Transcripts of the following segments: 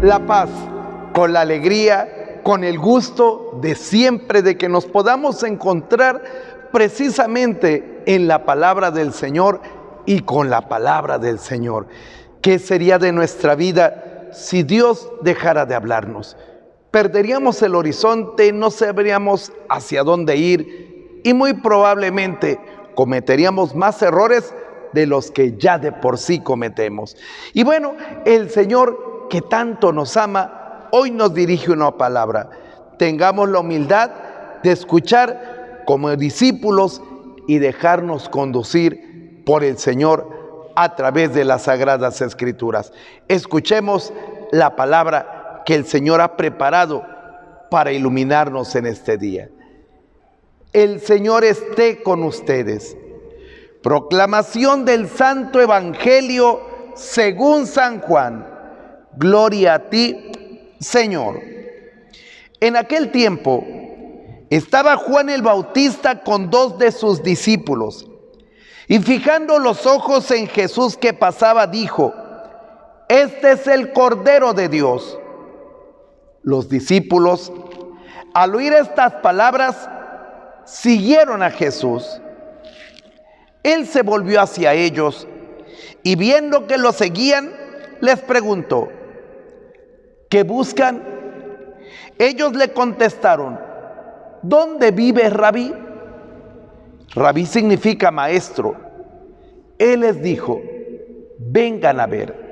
la paz, con la alegría, con el gusto de siempre de que nos podamos encontrar precisamente en la palabra del Señor y con la palabra del Señor. ¿Qué sería de nuestra vida si Dios dejara de hablarnos? Perderíamos el horizonte, no sabríamos hacia dónde ir y muy probablemente cometeríamos más errores de los que ya de por sí cometemos. Y bueno, el Señor que tanto nos ama, hoy nos dirige una palabra. Tengamos la humildad de escuchar como discípulos y dejarnos conducir por el Señor a través de las Sagradas Escrituras. Escuchemos la palabra que el Señor ha preparado para iluminarnos en este día. El Señor esté con ustedes. Proclamación del Santo Evangelio según San Juan. Gloria a ti, Señor. En aquel tiempo estaba Juan el Bautista con 2 de sus discípulos, y fijando los ojos en Jesús que pasaba, dijo: Este es el Cordero de Dios. Los discípulos, al oír estas palabras, siguieron a Jesús. Él se volvió hacia ellos y viendo que lo seguían, les preguntó: ¿qué buscan? Ellos le contestaron: ¿dónde vive Rabí? Rabí significa maestro. Él les dijo: vengan a ver.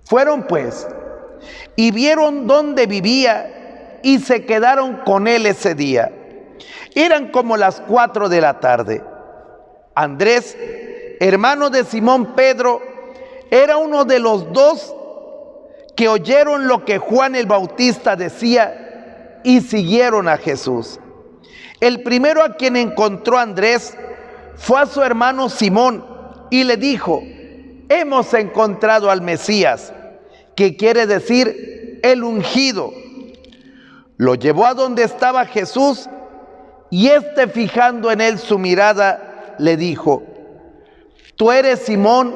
Fueron pues y vieron dónde vivía y se quedaron con él ese día. Eran como las 4 de la tarde. Andrés, hermano de Simón Pedro, era uno de los 2 que oyeron lo que Juan el Bautista decía y siguieron a Jesús. El primero a quien encontró Andrés fue a su hermano Simón y le dijo: hemos encontrado al Mesías, que quiere decir el ungido. Lo llevó a donde estaba Jesús y éste, fijando en él su mirada, le dijo: tú eres Simón,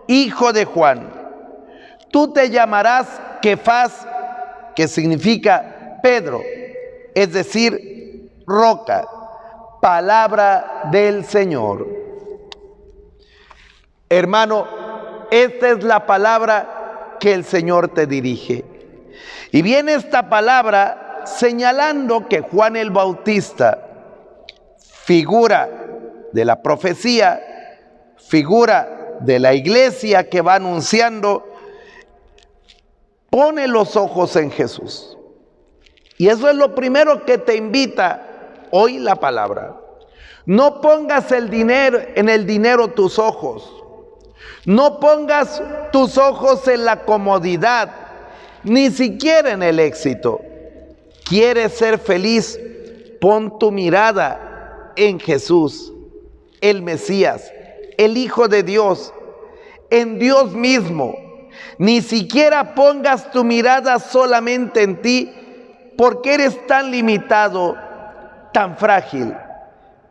hijo de Juan. Tú te llamarás Kefas, que significa Pedro, es decir, roca. Palabra del Señor. Hermano, esta es la palabra que el Señor te dirige. Y viene esta palabra señalando que Juan el Bautista, figura de la profecía, figura de la iglesia que va anunciando, pone los ojos en Jesús. Y eso es lo primero que te invita hoy la palabra. No pongas en el dinero tus ojos. No pongas tus ojos en la comodidad, ni siquiera en el éxito. ¿Quieres ser feliz? Pon tu mirada en Jesús, el Mesías, el Hijo de Dios, en Dios mismo. Ni siquiera pongas tu mirada solamente en ti, porque eres tan limitado, tan frágil.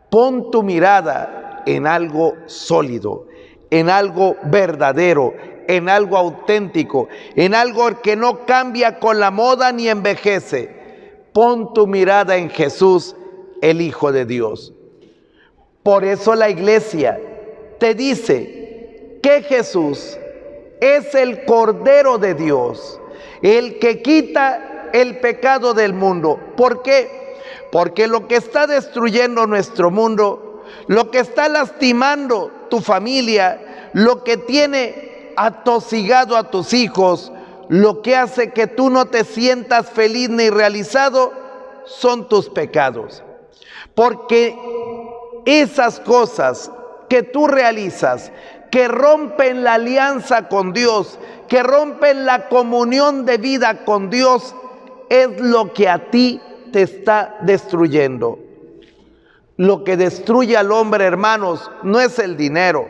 Pon tu mirada en algo sólido, en algo verdadero, en algo auténtico, en algo que no cambia con la moda ni envejece. Pon tu mirada en Jesús, el Hijo de Dios. Por eso la iglesia te dice que Jesús es el Cordero de Dios, el que quita el pecado del mundo. ¿Por qué? Porque lo que está destruyendo nuestro mundo, lo que está lastimando tu familia, lo que tiene atosigado a tus hijos, lo que hace que tú no te sientas feliz ni realizado, son tus pecados. Porque esas cosas que tú realizas, que rompen la alianza con Dios, que rompen la comunión de vida con Dios, es lo que a ti te está destruyendo. Lo que destruye al hombre, hermanos, no es el dinero.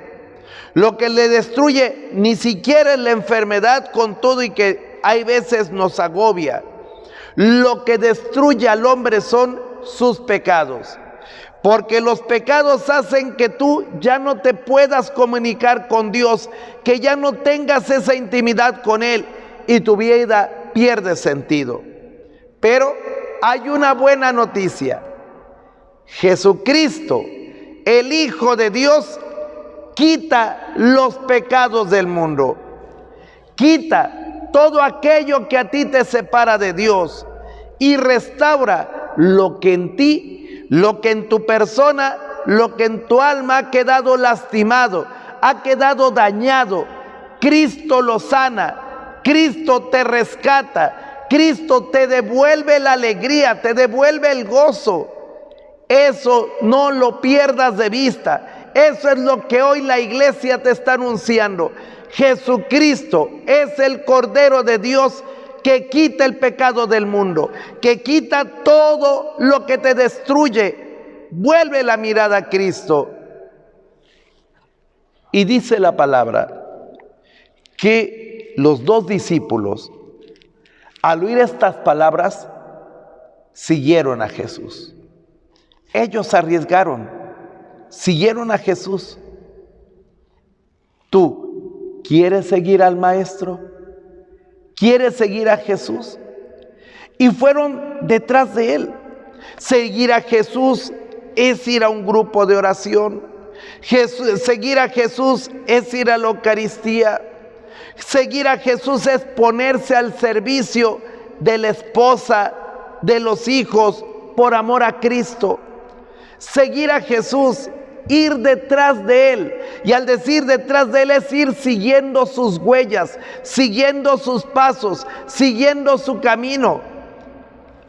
Lo que le destruye ni siquiera es la enfermedad, con todo y que hay veces nos agobia. Lo que destruye al hombre son sus pecados. Porque los pecados hacen que tú ya no te puedas comunicar con Dios, que ya no tengas esa intimidad con Él y tu vida pierde sentido. Pero hay una buena noticia. Jesucristo, el Hijo de Dios, quita los pecados del mundo. Quita todo aquello que a ti te separa de Dios y restaura lo que en ti, lo que en tu persona, lo que en tu alma ha quedado lastimado, ha quedado dañado. Cristo lo sana, Cristo te rescata, Cristo te devuelve la alegría, te devuelve el gozo. Eso no lo pierdas de vista. Eso es lo que hoy la iglesia te está anunciando. Jesucristo es el Cordero de Dios que quita el pecado del mundo, que quita todo lo que te destruye. Vuelve la mirada a Cristo. Y dice la palabra que los dos discípulos, al oír estas palabras, siguieron a Jesús. Ellos arriesgaron, siguieron a Jesús. ¿Tú quieres seguir al Maestro? ¿Quieres seguir a Jesús? Y fueron detrás de Él. Seguir a Jesús es ir a un grupo de oración. Seguir a Jesús es ir a la Eucaristía. Seguir a Jesús es ponerse al servicio de la esposa, de los hijos, por amor a Cristo. Seguir a Jesús, ir detrás de Él. Y al decir detrás de Él es ir siguiendo sus huellas, siguiendo sus pasos, siguiendo su camino,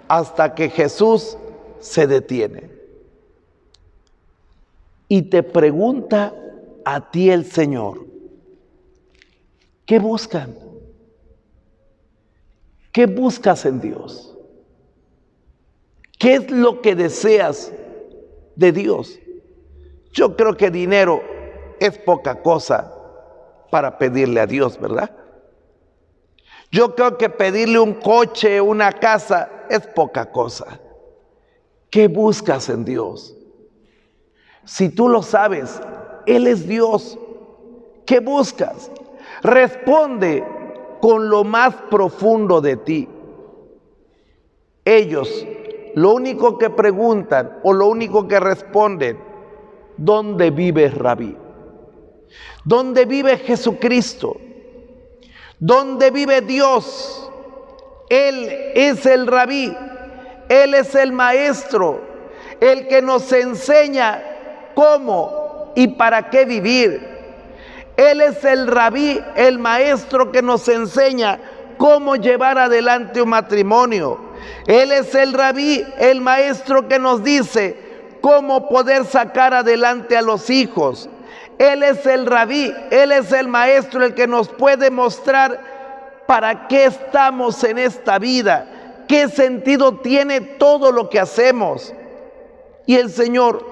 hasta que Jesús se detiene. Y te pregunta a ti el Señor, ¿qué buscan? ¿Qué buscas en Dios? ¿Qué es lo que deseas de Dios? Yo creo que dinero es poca cosa para pedirle a Dios, ¿verdad? Yo creo que pedirle un coche, una casa, es poca cosa. ¿Qué buscas en Dios? Si tú lo sabes, Él es Dios. ¿Qué buscas? Responde con lo más profundo de ti. Ellos lo único que preguntan o lo único que responden: ¿dónde vive Rabí? ¿Dónde vive Jesucristo? ¿Dónde vive Dios? Él es el Rabí, Él es el Maestro, el que nos enseña cómo y para qué vivir. Él es el Rabí, el Maestro que nos enseña cómo llevar adelante un matrimonio. Él es el Rabí, el Maestro que nos dice cómo poder sacar adelante a los hijos. Él es el Rabí, Él es el Maestro, el que nos puede mostrar para qué estamos en esta vida, qué sentido tiene todo lo que hacemos. Y el Señor,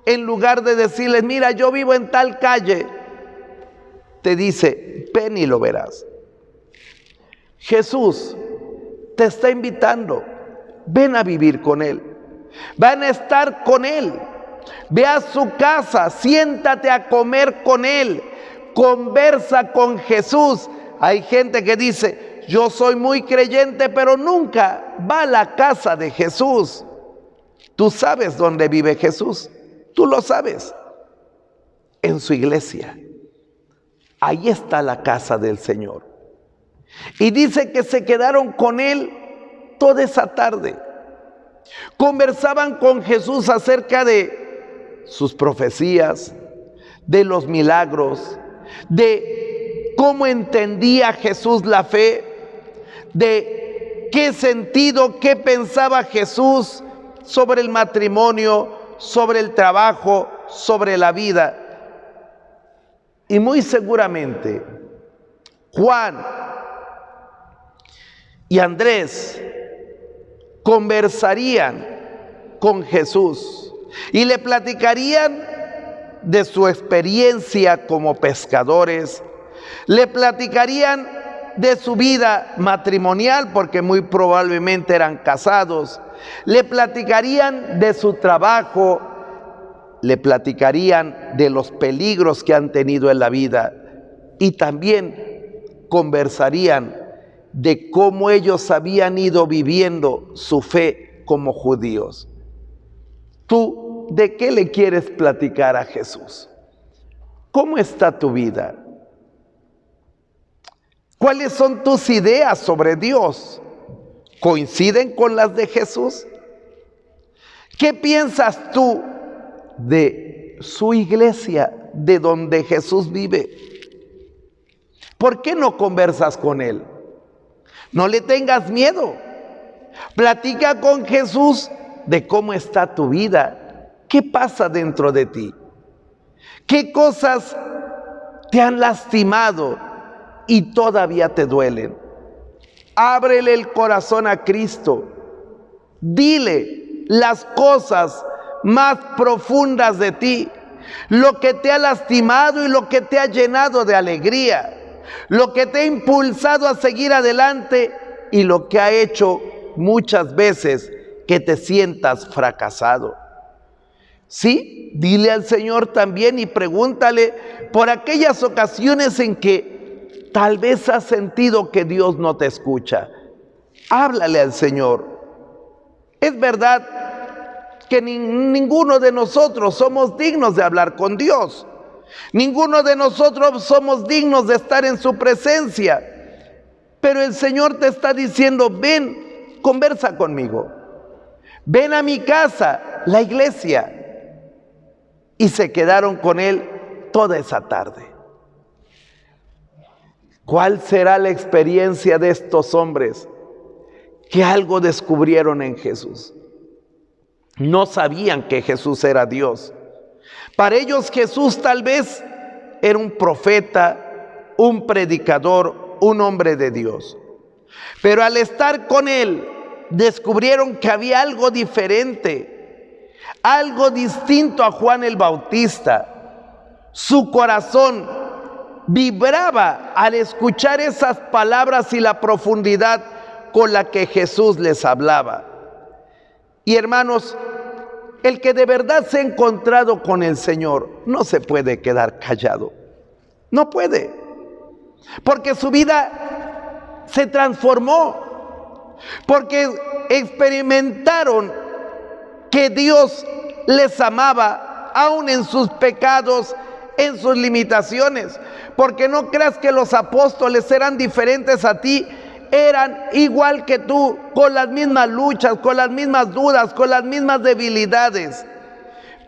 en lugar de decirles: mira, yo vivo en tal calle, te dice: ven y lo verás. Jesús te está invitando, ven a vivir con Él, van a estar con Él. Ve a su casa, siéntate a comer con Él, conversa con Jesús. Hay gente que dice: yo soy muy creyente, pero nunca va a la casa de Jesús. Tú sabes dónde vive Jesús, tú lo sabes, en su iglesia. Ahí está la casa del Señor. Y dice que se quedaron con Él toda esa tarde. Conversaban con Jesús acerca de sus profecías, de los milagros, de cómo entendía Jesús la fe, de qué sentido, qué pensaba Jesús sobre el matrimonio, sobre el trabajo, sobre la vida. Y muy seguramente Juan y Andrés conversarían con Jesús y le platicarían de su experiencia como pescadores, le platicarían de su vida matrimonial, porque muy probablemente eran casados, le platicarían de su trabajo, le platicarían de los peligros que han tenido en la vida y también conversarían de cómo ellos habían ido viviendo su fe como judíos. ¿Tú de qué le quieres platicar a Jesús? ¿Cómo está tu vida? ¿Cuáles son tus ideas sobre Dios? ¿Coinciden con las de Jesús? ¿Qué piensas tú de su iglesia, de donde Jesús vive? ¿Por qué no conversas con Él? No le tengas miedo. Platica con Jesús de cómo está tu vida. ¿Qué pasa dentro de ti? ¿Qué cosas te han lastimado y todavía te duelen? Ábrele el corazón a Cristo. Dile las cosas más profundas de ti, lo que te ha lastimado y lo que te ha llenado de alegría, lo que te ha impulsado a seguir adelante y lo que ha hecho muchas veces que te sientas fracasado. Sí, dile al Señor también y pregúntale por aquellas ocasiones en que tal vez has sentido que Dios no te escucha. Háblale al Señor. Es verdad que ninguno de nosotros somos dignos de hablar con Dios. Ninguno de nosotros somos dignos de estar en su presencia. Pero el Señor te está diciendo, ven, conversa conmigo. Ven a mi casa, la iglesia. Y se quedaron con Él toda esa tarde. ¿Cuál será la experiencia de estos hombres que algo descubrieron en Jesús? No sabían que Jesús era Dios. Para ellos Jesús tal vez era un profeta, un predicador, un hombre de Dios. Pero al estar con Él, descubrieron que había algo diferente, algo distinto a Juan el Bautista. Su corazón vibraba al escuchar esas palabras y la profundidad con la que Jesús les hablaba. Y hermanos, el que de verdad se ha encontrado con el Señor no se puede quedar callado. No puede. Porque su vida se transformó. Porque experimentaron que Dios les amaba aún en sus pecados, en sus limitaciones. Porque no creas que los apóstoles eran diferentes a ti. Eran igual que tú, con las mismas luchas, con las mismas dudas, con las mismas debilidades.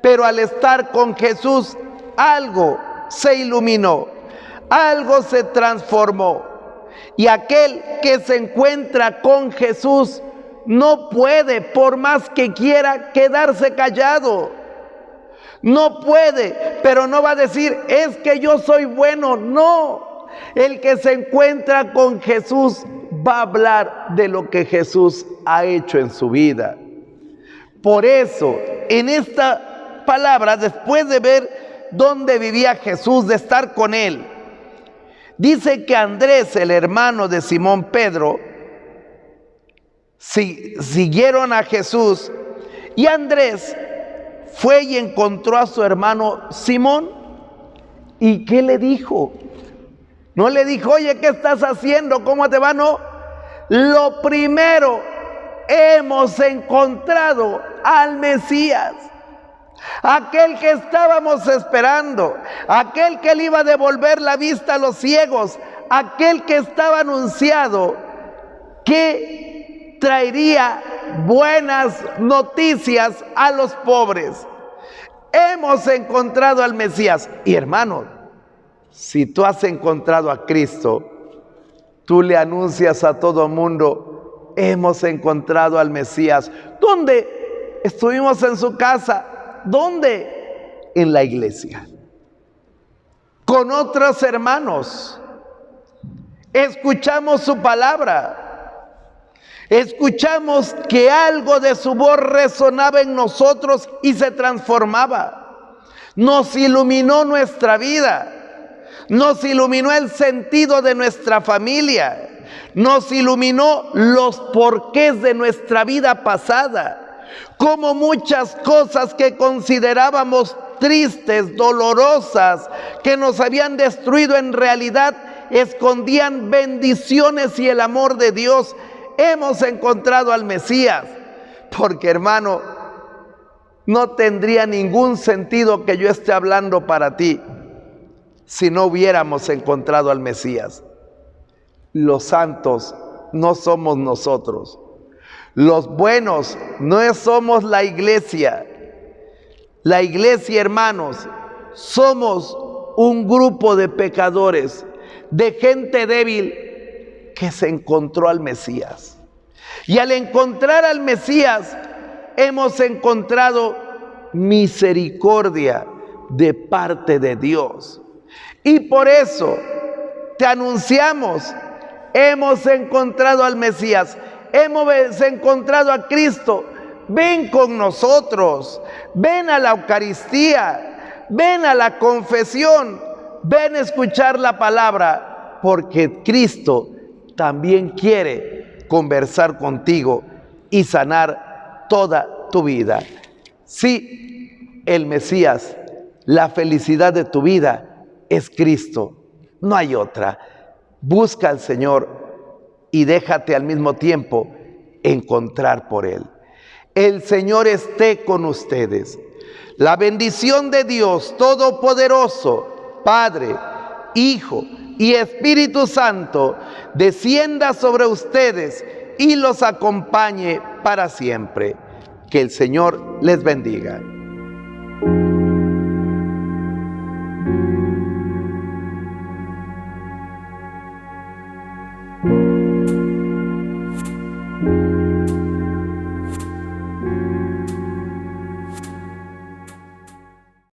Pero al estar con Jesús, algo se iluminó, algo se transformó. Y aquel que se encuentra con Jesús no puede, por más que quiera, quedarse callado. No puede, pero no va a decir, es que yo soy bueno. No. El que se encuentra con Jesús va a hablar de lo que Jesús ha hecho en su vida. Por eso, en esta palabra, después de ver dónde vivía Jesús, de estar con Él, dice que Andrés, el hermano de Simón Pedro, siguieron a Jesús, y Andrés fue y encontró a su hermano Simón. ¿Y qué le dijo? No le dijo, oye, ¿qué estás haciendo? ¿Cómo te va? No. Lo primero, hemos encontrado al Mesías. Aquel que estábamos esperando. Aquel que le iba a devolver la vista a los ciegos. Aquel que estaba anunciado que traería buenas noticias a los pobres. Hemos encontrado al Mesías. Y hermanos, si tú has encontrado a Cristo, tú le anuncias a todo mundo, hemos encontrado al Mesías. ¿Dónde? Estuvimos en su casa. ¿Dónde? En la iglesia. Con otros hermanos. Escuchamos su palabra. Escuchamos que algo de su voz resonaba en nosotros y se transformaba. Nos iluminó nuestra vida. Nos iluminó el sentido de nuestra familia. Nos iluminó los porqués de nuestra vida pasada. Como muchas cosas que considerábamos tristes, dolorosas, que nos habían destruido, en realidad escondían bendiciones y el amor de Dios. Hemos encontrado al Mesías, porque hermano, no tendría ningún sentido que yo esté hablando para ti si no hubiéramos encontrado al Mesías. Los santos no somos nosotros. Los buenos no somos la iglesia. La iglesia, hermanos, somos un grupo de pecadores, de gente débil que se encontró al Mesías. Y al encontrar al Mesías, hemos encontrado misericordia de parte de Dios. Y por eso te anunciamos, hemos encontrado al Mesías, hemos encontrado a Cristo. Ven con nosotros, ven a la Eucaristía, ven a la confesión, ven a escuchar la palabra, porque Cristo también quiere conversar contigo y sanar toda tu vida. Sí, el Mesías, la felicidad de tu vida es Cristo, no hay otra. Busca al Señor y déjate al mismo tiempo encontrar por Él. El Señor esté con ustedes. La bendición de Dios Todopoderoso, Padre, Hijo y Espíritu Santo, descienda sobre ustedes y los acompañe para siempre. Que el Señor les bendiga.